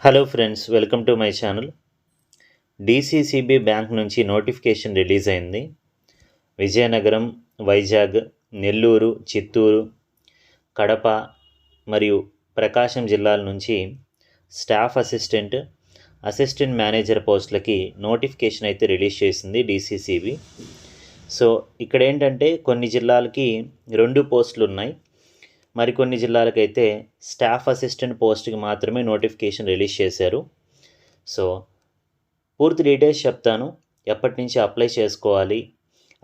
Hello friends, welcome to my channel. DCCB bank నుంచి notification release అయింది. విజయనగరం, వైజాగ్, నెల్లూరు, చిత్తూరు, కడప మరియు ప్రకాశం జిల్లాల నుంచి స్టాఫ్ అసిస్టెంట్ మేనేజర్ పోస్టులకి నోటిఫికేషన్ అయితే రిలీజ్ చేసింది డీసీసీబీ. సో ఇక్కడ ఏంటంటే కొన్ని జిల్లాలకి 2 పోస్టులు ఉన్నాయి. మరికొన్ని జిల్లాలకైతే స్టాఫ్ అసిస్టెంట్ పోస్ట్కి మాత్రమే నోటిఫికేషన్ రిలీజ్ చేశారు. సో పూర్తి డీటెయిల్స్ చెప్తాను. ఎప్పటి నుంచి అప్లై చేసుకోవాలి,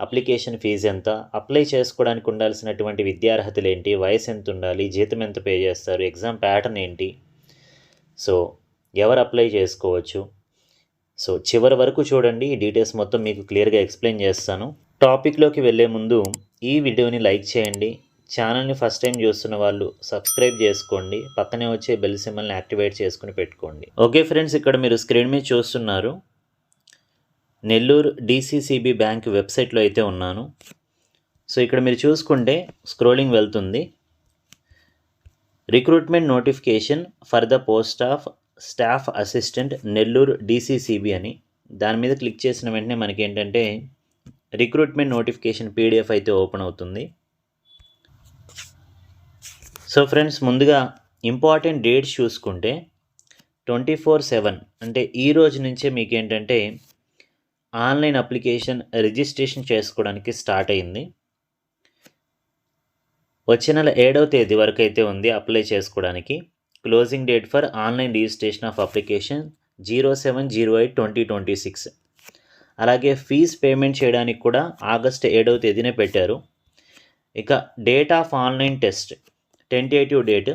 అప్లికేషన్ ఫీజు ఎంత, అప్లై చేసుకోవడానికి ఉండాల్సినటువంటి విద్యార్హతలు ఏంటి, వయసు ఎంత ఉండాలి, జీతం ఎంత పే చేస్తారు, ఎగ్జామ్ ప్యాటర్న్ ఏంటి, సో ఎవరు అప్లై చేసుకోవచ్చు. సో చివరి వరకు చూడండి, ఈ డీటెయిల్స్ మొత్తం మీకు క్లియర్గా ఎక్స్ప్లెయిన్ చేస్తాను. టాపిక్లోకి వెళ్ళే ముందు ఈ వీడియోని లైక్ చేయండి. ఛానల్ని ఫస్ట్ టైం చూస్తున్న వాళ్ళు సబ్స్క్రైబ్ చేసుకోండి. పక్కనే వచ్చే బెల్ సింబల్ని యాక్టివేట్ చేసుకుని పెట్టుకోండి. ఓకే ఫ్రెండ్స్, ఇక్కడ మీరు స్క్రీన్ మీద చూస్తున్నారు. నెల్లూరు డీసీసీబీ బ్యాంక్ వెబ్సైట్లో అయితే ఉన్నాను. సో ఇక్కడ మీరు చూసుకుంటే స్క్రోలింగ్ వెళ్తుంది. Recruitment notification for the post of staff assistant Nellore DCCB అని దాని మీద క్లిక్ చేసిన వెంటనే మనకి ఏంటంటే రిక్రూట్మెంట్ నోటిఫికేషన్ పీడిఎఫ్ అయితే ఓపెన్ అవుతుంది. సో ఫ్రెండ్స్, ముందుగా ఇంపార్టెంట్ డేట్స్ చూసుకుంటే 24/7 అంటే ఈ రోజు నుంచే మీకు ఏంటంటే ఆన్లైన్ అప్లికేషన్ రిజిస్ట్రేషన్ చేసుకోవడానికి స్టార్ట్ అయింది. వచ్చే నెల 7వ తేదీ వరకు అయితే ఉంది అప్లై చేసుకోవడానికి. Closing date for online registration of application 07/08/2026. అలాగే ఫీజ్ పేమెంట్ చేయడానికి కూడా ఆగస్టు 7వ తేదీనే పెట్టారు. ఇక date of online test tentative date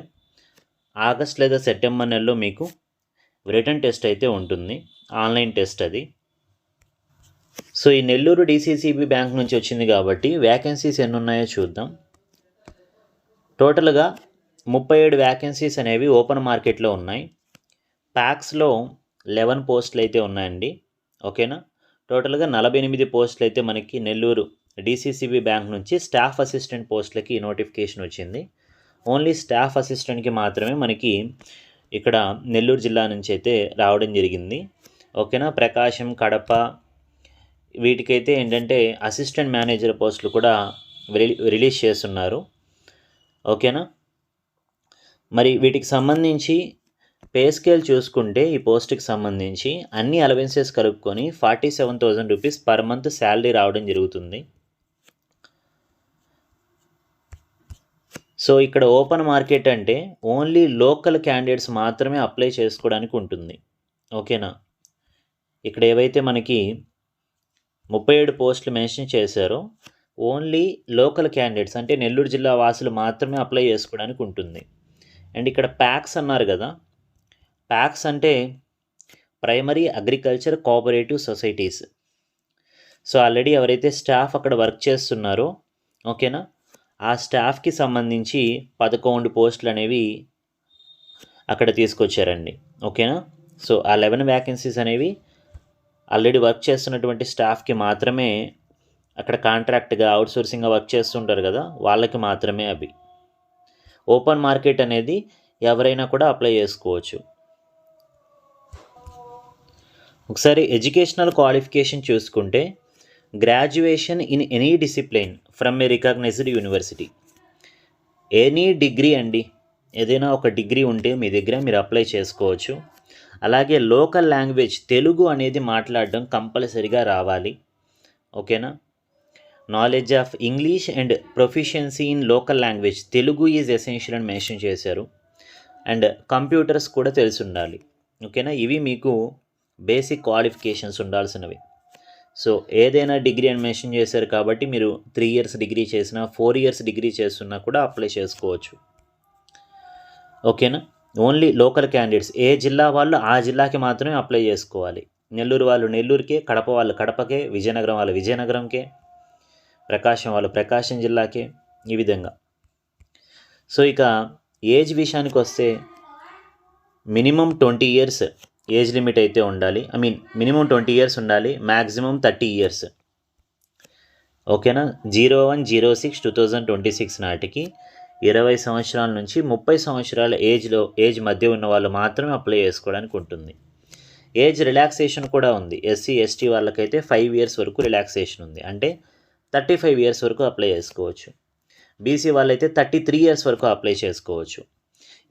August లేదా సెప్టెంబర్ నెలలో మీకు రిటర్న్ టెస్ట్ అయితే ఉంటుంది, ఆన్లైన్ టెస్ట్ అది. సో ఈ నెల్లూరు డీసీసీబీ బ్యాంక్ నుంచి వచ్చింది కాబట్టి వ్యాకెన్సీస్ ఎన్ని ఉన్నాయో చూద్దాం. టోటల్గా 37 వ్యాకెన్సీస్ అనేవి ఓపెన్ మార్కెట్లో ఉన్నాయి. ప్యాక్స్లో 11 పోస్టులు అయితే ఉన్నాయండి. ఓకేనా, టోటల్గా 48 పోస్టులు అయితే మనకి నెల్లూరు డీసీసీబీ బ్యాంక్ నుంచి స్టాఫ్ అసిస్టెంట్ పోస్టులకి నోటిఫికేషన్ వచ్చింది. ఓన్లీ స్టాఫ్ అసిస్టెంట్కి మాత్రమే మనకి ఇక్కడ నెల్లూరు జిల్లా నుంచి అయితే రావడం జరిగింది. ఓకేనా, ప్రకాశం, కడప వీటికైతే ఏంటంటే అసిస్టెంట్ మేనేజర్ పోస్టులు కూడా రిలీజ్ చేస్తున్నారు. ఓకేనా, మరి వీటికి సంబంధించి పే స్కేల్ చూసుకుంటే ఈ పోస్ట్కి సంబంధించి అన్ని అలవెన్సెస్ కలుపుకొని 47,000 రూపీస్ పర్ మంత్ శాలరీ రావడం జరుగుతుంది. సో ఇక్కడ ఓపెన్ మార్కెట్ అంటే ఓన్లీ లోకల్ క్యాండిడేట్స్ మాత్రమే అప్లై చేసుకోవడానికి ఉంటుంది. ఓకేనా, ఇక్కడ ఏవైతే మనకి 37 పోస్టులు మెన్షన్ చేశారో ఓన్లీ లోకల్ క్యాండిడేట్స్ అంటే నెల్లూరు జిల్లా వాసులు మాత్రమే అప్లై చేసుకోవడానికి ఉంటుంది. అండ్ ఇక్కడ ప్యాక్స్ అన్నారు కదా, ప్యాక్స్ అంటే primary agriculture cooperative societies. So already ఎవరైతే స్టాఫ్ అక్కడ వర్క్ చేస్తున్నారో ఓకేనా, ఆ స్టాఫ్కి సంబంధించి 11 పోస్టులు అనేవి అక్కడ తీసుకొచ్చారండి. ఓకేనా, సో ఆ 11 వ్యాకెన్సీస్ అనేవి ఆల్రెడీ వర్క్ చేస్తున్నటువంటి స్టాఫ్కి మాత్రమే, అక్కడ కాంట్రాక్ట్గా అవుట్సోర్సింగ్గా వర్క్ చేస్తుంటారు కదా వాళ్ళకి మాత్రమే అవి. ఓపెన్ మార్కెట్ అనేది ఎవరైనా కూడా అప్లై చేసుకోవచ్చు. ఒకసారి ఎడ్యుకేషనల్ క్వాలిఫికేషన్ చూసుకుంటే graduation in any discipline from a recognised university. Any degree అండి, ఏదైనా ఒక డిగ్రీ ఉంటే మీ దగ్గర మీరు అప్లై చేసుకోవచ్చు. అలాగే లోకల్ లాంగ్వేజ్ తెలుగు అనేది మాట్లాడడం కంపల్సరీగా రావాలి. ఓకేనా, knowledge of English and proficiency in local language Telugu is essential అని మెన్షన్ చేశారు. అండ్ కంప్యూటర్స్ కూడా తెలిసి ఉండాలి. ఓకేనా, ఇవి మీకు బేసిక్ క్వాలిఫికేషన్స్ ఉండాల్సినవి. సో ఏదైనా డిగ్రీ అని మెన్షన్ చేశారు కాబట్టి మీరు 3 ఇయర్స్ డిగ్రీ చేసినా 4 ఇయర్స్ డిగ్రీ చేస్తున్నా కూడా అప్లై చేసుకోవచ్చు. ఓకేనా, ఓన్లీ లోకల్ క్యాండిడేట్స్ ఏ జిల్లా వాళ్ళు ఆ జిల్లాకి మాత్రమే అప్లై చేసుకోవాలి. నెల్లూరు వాళ్ళు నెల్లూరుకే, కడప వాళ్ళు కడపకే, విజయనగరం వాళ్ళు విజయనగరంకే, ప్రకాశం వాళ్ళు ప్రకాశం జిల్లాకే, ఈ విధంగా. సో ఇక ఏజ్ విషయానికి వస్తే మినిమం 20 ఇయర్స్ ఏజ్ లిమిట్ అయితే ఉండాలి. మినిమం 20 ఇయర్స్ ఉండాలి, మ్యాక్సిమం 30 ఇయర్స్. ఓకేనా, 01/06/2026 నాటికి 20 సంవత్సరాల నుంచి 30 సంవత్సరాల ఏజ్ మధ్య ఉన్న వాళ్ళు మాత్రమే అప్లై చేసుకోవడానికి ఉంటుంది. ఏజ్ రిలాక్సేషన్ కూడా ఉంది. ఎస్సీ ఎస్టీ వాళ్ళకైతే 5 ఇయర్స్ వరకు రిలాక్సేషన్ ఉంది. అంటే 35 ఇయర్స్ వరకు అప్లై చేసుకోవచ్చు. బీసీ వాళ్ళైతే 33 ఇయర్స్ వరకు అప్లై చేసుకోవచ్చు.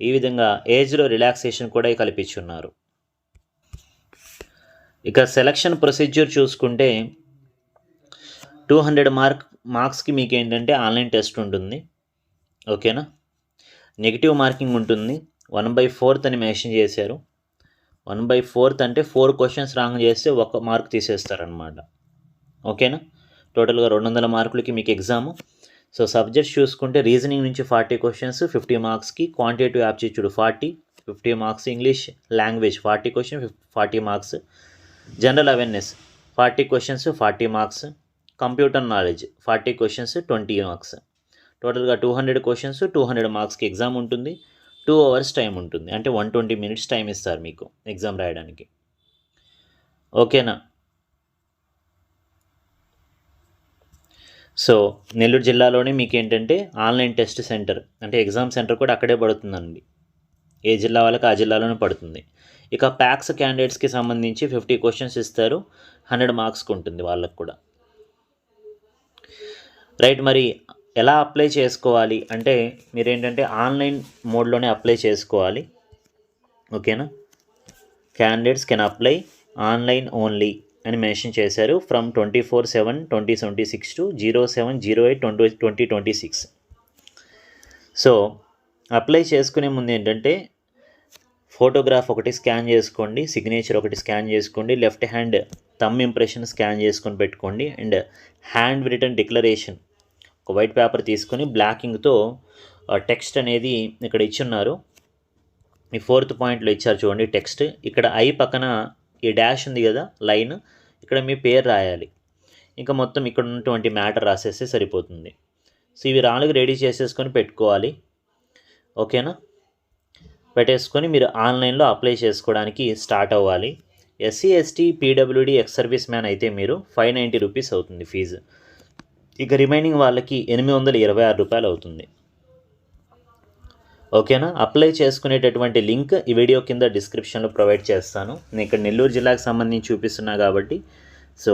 ఈ విధంగా ఏజ్లో రిలాక్సేషన్ కూడా కల్పించున్నారు. ఇక సెలక్షన్ ప్రొసీజ్యూర్ చూసుకుంటే 200 మార్క్స్కి మీకు ఏంటంటే ఆన్లైన్ టెస్ట్ ఉంటుంది. ఓకేనా. నెగిటివ్ మార్కింగ్ ఉంటుంది. 1/4 అని మెన్షన్ చేశారు. 1/4 అంటే 4 క్వశ్చన్స్ రాంగ్ చేస్తే 1 మార్క్ తీసేస్తారనమాట. ఓకేనా. టోటల్గా 200 మార్కులకి మీకు ఎగ్జాము. సో సబ్జెక్ట్స్ చూసుకుంటే రీజనింగ్ నుంచి 40 క్వశ్చన్స్ 50 మార్క్స్కి, quantitative aptitude 50 marks, English language 40 question 40 marks, general awareness 40 questions 40 marks, computer knowledge 40 questions 20 marks. టోటల్గా 200 క్వశ్చన్స్ 200 మార్క్స్కి ఎగ్జామ్ ఉంటుంది. 2 అవర్స్ టైం ఉంటుంది. అంటే 120 మినిట్స్ టైం ఇస్తారు మీకు ఎగ్జామ్ రాయడానికి. ఓకేనా. సో నెల్లూరు జిల్లాలోనే మీకు ఏంటంటే ఆన్లైన్ టెస్ట్ సెంటర్ అంటే ఎగ్జామ్ సెంటర్ కూడా అక్కడే పడుతుందండి. ఏ జిల్లా వాళ్ళకి ఆ జిల్లాలోనే పడుతుంది. ఇక ప్యాక్స్ క్యాండిడేట్స్కి సంబంధించి 50 క్వశ్చన్స్ ఇస్తారు. 100 మార్క్స్కి ఉంటుంది వాళ్ళకు కూడా. రైట్. మరి ఎలా అప్లై చేసుకోవాలి అంటే మీరేంటంటే ఆన్లైన్ మోడ్లోనే అప్లై చేసుకోవాలి. ఓకేనా. Candidates can apply online only అని మెన్షన్ చేశారు ఫ్రమ్ 24/7/2026 to 07/08/2026. సో అప్లై చేసుకునే ముందు ఏంటంటే ఫోటోగ్రాఫ్ ఒకటి స్కాన్ చేసుకోండి, సిగ్నేచర్ ఒకటి స్కాన్ చేసుకోండి, left hand thumb impression scan చేసుకొని పెట్టుకోండి, అండ్ హ్యాండ్ రిటన్ డిక్లరేషన్ ఒక వైట్ పేపర్ తీసుకొని బ్లాకింగ్తో టెక్స్ట్ అనేది ఇక్కడ ఇచ్చున్నారు. ఈ 4th పాయింట్లో ఇచ్చారు చూడండి టెక్స్ట్. ఇక్కడ ఐ పక్కన ఈ డాష్ ఉంది కదా లైన్, ఇక్కడ మీ పేరు రాయాలి. ఇంకా మొత్తం ఇక్కడ ఉన్నటువంటి మ్యాటర్ రాసేస్తే సరిపోతుంది. సో ఇవి రాళ్ళకి రెడీ చేసేసుకొని పెట్టుకోవాలి. ఓకేనా. పెట్టేసుకొని మీరు ఆన్లైన్లో అప్లై చేసుకోవడానికి స్టార్ట్ అవ్వాలి. SC ST PWD ex service man అయితే మీరు 590 రూపీస్ అవుతుంది ఫీజు. ఇక రిమైనింగ్ వాళ్ళకి 826 రూపాయలు అవుతుంది. ఓకేనా. అప్లై చేసుకునేటటువంటి లింక్ ఈ వీడియో కింద డిస్క్రిప్షన్లో ప్రొవైడ్ చేస్తాను. నేను ఇక్కడ నెల్లూరు జిల్లాకు సంబంధించి చూపిస్తున్నా కాబట్టి సో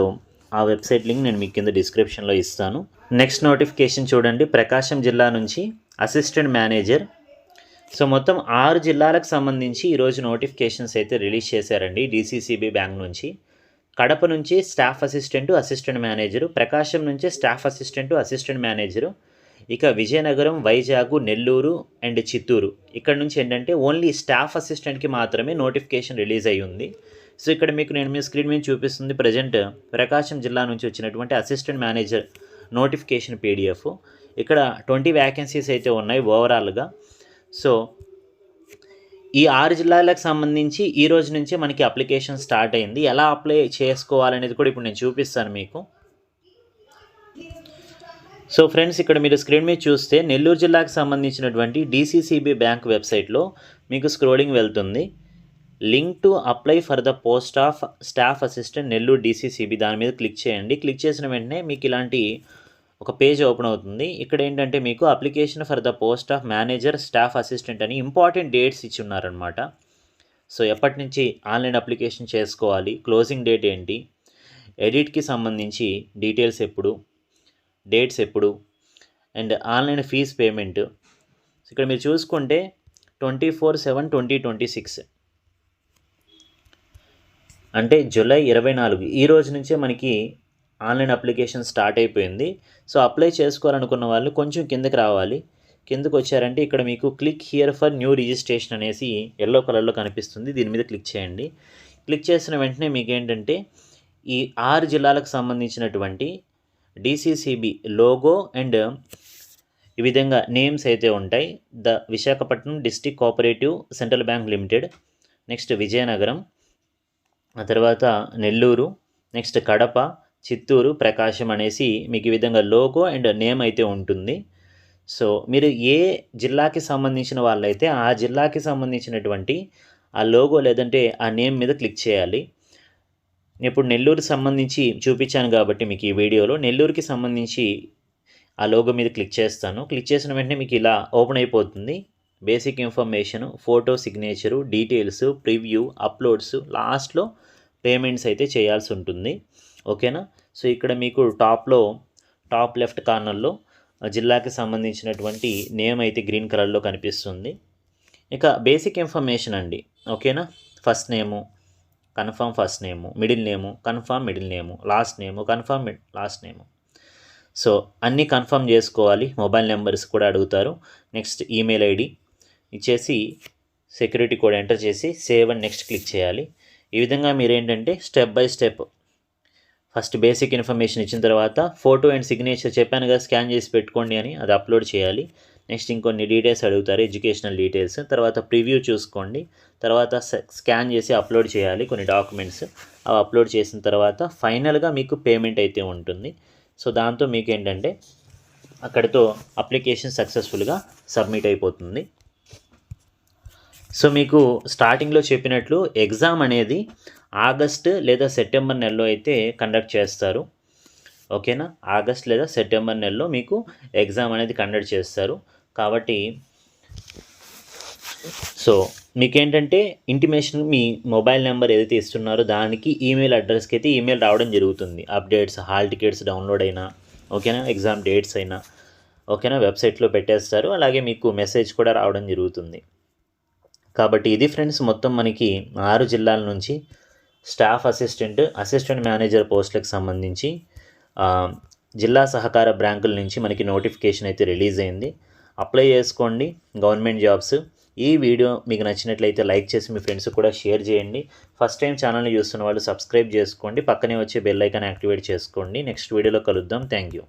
ఆ వెబ్సైట్ లింక్ నేను మీకు కింద డిస్క్రిప్షన్లో ఇస్తాను. నెక్స్ట్ నోటిఫికేషన్ చూడండి. ప్రకాశం జిల్లా నుంచి అసిస్టెంట్ మేనేజర్. సో మొత్తం 6 జిల్లాలకు సంబంధించి ఈరోజు నోటిఫికేషన్స్ అయితే రిలీజ్ చేశారండి డీసీసీబీ బ్యాంక్ నుంచి. కడప నుంచి స్టాఫ్ అసిస్టెంట్ మేనేజరు, ప్రకాశం నుంచి స్టాఫ్ అసిస్టెంట్ మేనేజరు, ఇక విజయనగరం, వైజాగ్, నెల్లూరు అండ్ చిత్తూరు ఇక్కడ నుంచి ఏంటంటే ఓన్లీ స్టాఫ్ అసిస్టెంట్కి మాత్రమే నోటిఫికేషన్ రిలీజ్ అయ్యి ఉంది. సో ఇక్కడ మీకు నేను మీ స్క్రీన్ మీద చూపిస్తుంది ప్రజెంట్ ప్రకాశం జిల్లా నుంచి వచ్చినటువంటి అసిస్టెంట్ మేనేజర్ నోటిఫికేషన్ PDF. ఇక్కడ 20 వ్యాకెన్సీస్ అయితే ఉన్నాయి ఓవరాల్గా. సో ఈ 6 జిల్లాలకు సంబంధించి ఈ రోజు నుంచే మనకి అప్లికేషన్ స్టార్ట్ అయింది. ఎలా అప్లై చేసుకోవాలనేది కూడా ఇప్పుడు నేను చూపిస్తాను మీకు. సో ఫ్రెండ్స్, ఇక్కడ మీరు స్క్రీన్ మీద చూస్తే నెల్లూరు జిల్లాకు సంబంధించినటువంటి డీసీసీబీ బ్యాంక్ వెబ్సైట్లో మీకు స్క్రోలింగ్ వెళ్తుంది. Link to apply for the post of staff assistant Nellore DCCB దాని మీద క్లిక్ చేయండి. క్లిక్ చేసిన వెంటనే మీకు ఇలాంటి ఒక పేజ్ ఓపెన్ అవుతుంది. ఇక్కడ ఏంటంటే మీకు application for the post of manager staff assistant అని ఇంపార్టెంట్ డేట్స్ ఇచ్చి ఉన్నారనమాట. సో ఎప్పటి నుంచి ఆన్లైన్ అప్లికేషన్ చేసుకోవాలి, క్లోజింగ్ డేట్ ఏంటి, ఎడిట్కి సంబంధించి డీటెయిల్స్ ఎప్పుడు, డేట్స్ ఎప్పుడు, అండ్ ఆన్లైన్ ఫీజ్ పేమెంట్. ఇక్కడ మీరు చూసుకుంటే 24/7/2026 అంటే జూలై 24 ఈ రోజు నుంచే మనకి ఆన్లైన్ అప్లికేషన్ స్టార్ట్ అయిపోయింది. సో అప్లై చేసుకోవాలనుకున్న వాళ్ళు కొంచెం కిందకి రావాలి. కిందకు వచ్చారంటే ఇక్కడ మీకు click here for new registration అనేసి ఎల్లో కలర్లో కనిపిస్తుంది. దీని మీద క్లిక్ చేయండి. క్లిక్ చేసిన వెంటనే మీకు ఏంటంటే ఈ 6 జిల్లాలకు సంబంధించినటువంటి డీసీసీబీ లోగో అండ్ ఈ విధంగా నేమ్స్ అయితే ఉంటాయి. The Visakhapatnam district cooperative central bank limited, next Vizianagaram, ఆ తర్వాత నెల్లూరు, నెక్స్ట్ కడప, చిత్తూరు, ప్రకాశం అనేసి మీకు ఈ విధంగా లోగో అండ్ నేమ్ అయితే ఉంటుంది. సో మీరు ఏ జిల్లాకి సంబంధించిన వాళ్ళైతే ఆ జిల్లాకి సంబంధించినటువంటి ఆ లోగో లేదంటే ఆ నేమ్ మీద క్లిక్ చేయాలి. ఇప్పుడు నెల్లూరు సంబంధించి చూపించాను కాబట్టి మీకు ఈ వీడియోలో నెల్లూరుకి సంబంధించి ఆ లోగో మీద క్లిక్ చేస్తాను. క్లిక్ చేసిన వెంటనే మీకు ఇలా ఓపెన్ అయిపోతుంది. Basic information, photo, signature, details, preview, uploads, లాస్ట్లో పేమెంట్స్ అయితే చేయాల్సి ఉంటుంది. ఓకేనా. సో ఇక్కడ మీకు టాప్ లెఫ్ట్ కార్నర్లో జిల్లాకి సంబంధించినటువంటి నేమ్ అయితే గ్రీన్ కలర్లో కనిపిస్తుంది. ఇక బేసిక్ ఇన్ఫర్మేషన్ అండి. ఓకేనా. ఫస్ట్ నేము కన్ఫర్మ్ ఫస్ట్ నేము, మిడిల్ నేము కన్ఫర్మ్ మిడిల్ నేము, లాస్ట్ నేము కన్ఫర్మ్ లాస్ట్ నేము. సో అన్నీ కన్ఫర్మ్ చేసుకోవాలి. మొబైల్ నెంబర్స్ కూడా అడుగుతారు. నెక్స్ట్ ఈమెయిల్ ఐడి ఇచ్చేసి సెక్యూరిటీ కోడ్ ఎంటర్ చేసి సేవ్ అండ్ నెక్స్ట్ క్లిక్ చేయాలి. ఈ విధంగా మీరు ఏంటంటే step by step first basic information ఇచ్చిన తర్వాత ఫోటో అండ్ సిగ్నేచర్ చెప్పాను కదా, స్కాన్ చేసి పెట్టుకోండి అని, అది అప్లోడ్ చేయాలి. నెక్స్ట్ ఇంకొన్ని డీటెయిల్స్ అడుగుతారు, ఎడ్యుకేషనల్ డీటెయిల్స్. తర్వాత ప్రివ్యూ చూసుకోండి. తర్వాత స్కాన్ చేసి అప్లోడ్ చేయాలి కొన్ని డాక్యుమెంట్స్. అవి అప్లోడ్ చేసిన తర్వాత ఫైనల్గా మీకు పేమెంట్ అయితే ఉంటుంది. సో దాంతో మీకు ఏంటంటే అక్కడితో అప్లికేషన్ సక్సెస్ఫుల్గా సబ్మిట్ అయిపోతుంది. సో మీకు స్టార్టింగ్లో చెప్పినట్లు ఎగ్జామ్ అనేది ఆగస్ట్ లేదా సెప్టెంబర్ నెలలో అయితే కండక్ట్ చేస్తారు. ఓకేనా. ఆగస్ట్ లేదా సెప్టెంబర్ నెలలో మీకు ఎగ్జామ్ అనేది కండక్ట్ చేస్తారు. కాబట్టి సో మీకేంటంటే ఇంటిమేషన్ మీ మొబైల్ నెంబర్ ఏదైతే ఇస్తున్నారో దానికి ఈమెయిల్ అడ్రస్కి అయితే ఈమెయిల్ రావడం జరుగుతుంది. అప్డేట్స్, హాల్ టికెట్స్ డౌన్లోడ్ అయినా, ఓకేనా, ఎగ్జామ్ డేట్స్ అయినా, ఓకేనా, వెబ్సైట్లో పెట్టేస్తారు. అలాగే మీకు మెసేజ్ కూడా రావడం జరుగుతుంది. కాబట్టి ఇది ఫ్రెండ్స్ మొత్తం మనకి 6 జిల్లాల నుంచి స్టాఫ్ అసిస్టెంట్ మేనేజర్ పోస్టులకు సంబంధించి జిల్లా సహకార బ్యాంకుల నుంచి మనకి నోటిఫికేషన్ అయితే రిలీజ్ అయింది. అప్లై చేసుకోండి గవర్నమెంట్ జాబ్స్. ఈ వీడియో మీకు నచ్చినట్లయితే లైక్ చేసి మీ ఫ్రెండ్స్ కూడా షేర్ చేయండి. ఫస్ట్ టైం ఛానల్ని చూస్తున్న వాళ్ళు సబ్స్క్రైబ్ చేసుకోండి. పక్కనే వచ్చే బెల్ ఐకాన్ యాక్టివేట్ చేసుకోండి. నెక్స్ట్ వీడియోలో కలుద్దాం. Thank you.